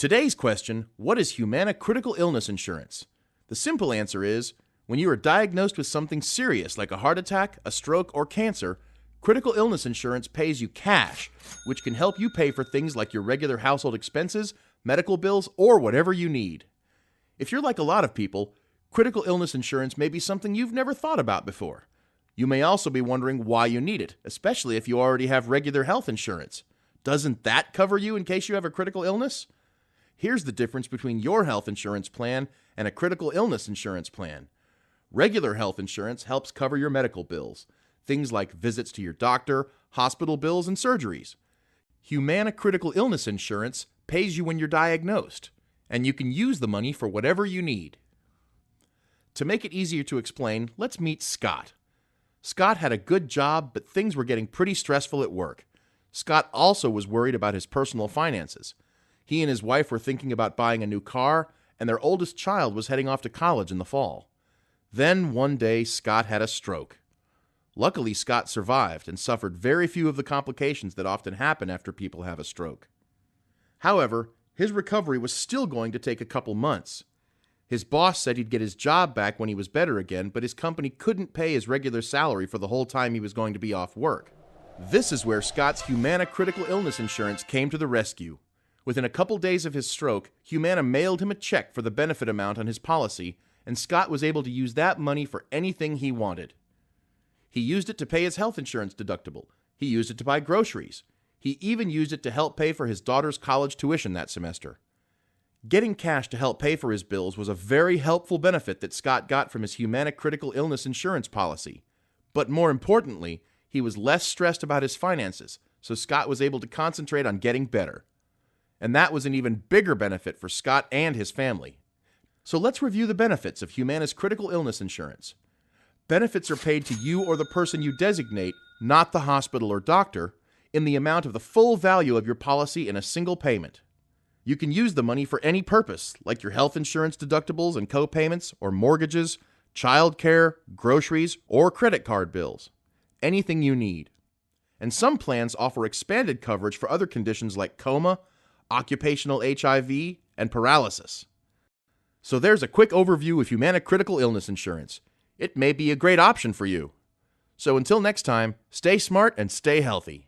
Today's question, what is Humana Critical Illness Insurance? The simple answer is, when you are diagnosed with something serious like a heart attack, a stroke, or cancer, critical illness insurance pays you cash, which can help you pay for things like your regular household expenses, medical bills, or whatever you need. If you're like a lot of people, critical illness insurance may be something you've never thought about before. You may also be wondering why you need it, especially if you already have regular health insurance. Doesn't that cover you in case you have a critical illness? Here's the difference between your health insurance plan and a critical illness insurance plan. Regular health insurance helps cover your medical bills, things like visits to your doctor, hospital bills, and surgeries. Humana Critical Illness Insurance pays you when you're diagnosed, and you can use the money for whatever you need. To make it easier to explain, let's meet Scott. Scott had a good job, but things were getting pretty stressful at work. Scott also was worried about his personal finances. He and his wife were thinking about buying a new car, and their oldest child was heading off to college in the fall. Then, one day, Scott had a stroke. Luckily, Scott survived and suffered very few of the complications that often happen after people have a stroke. However, his recovery was still going to take a couple months. His boss said he'd get his job back when he was better again, but his company couldn't pay his regular salary for the whole time he was going to be off work. This is where Scott's Humana Critical Illness Insurance came to the rescue. Within a couple days of his stroke, Humana mailed him a check for the benefit amount on his policy, and Scott was able to use that money for anything he wanted. He used it to pay his health insurance deductible. He used it to buy groceries. He even used it to help pay for his daughter's college tuition that semester. Getting cash to help pay for his bills was a very helpful benefit that Scott got from his Humana Critical Illness Insurance policy. But more importantly, he was less stressed about his finances, so Scott was able to concentrate on getting better. And that was an even bigger benefit for Scott and his family. So let's review the benefits of Humana's critical illness insurance. Benefits are paid to you or the person you designate, not the hospital or doctor, in the amount of the full value of your policy in a single payment. You can use the money for any purpose, like your health insurance deductibles and co-payments, or mortgages, child care, groceries, or credit card bills. Anything you need. And some plans offer expanded coverage for other conditions like coma, occupational HIV, and paralysis. So there's a quick overview of Humana Critical Illness Insurance. It may be a great option for you. So until next time, stay smart and stay healthy.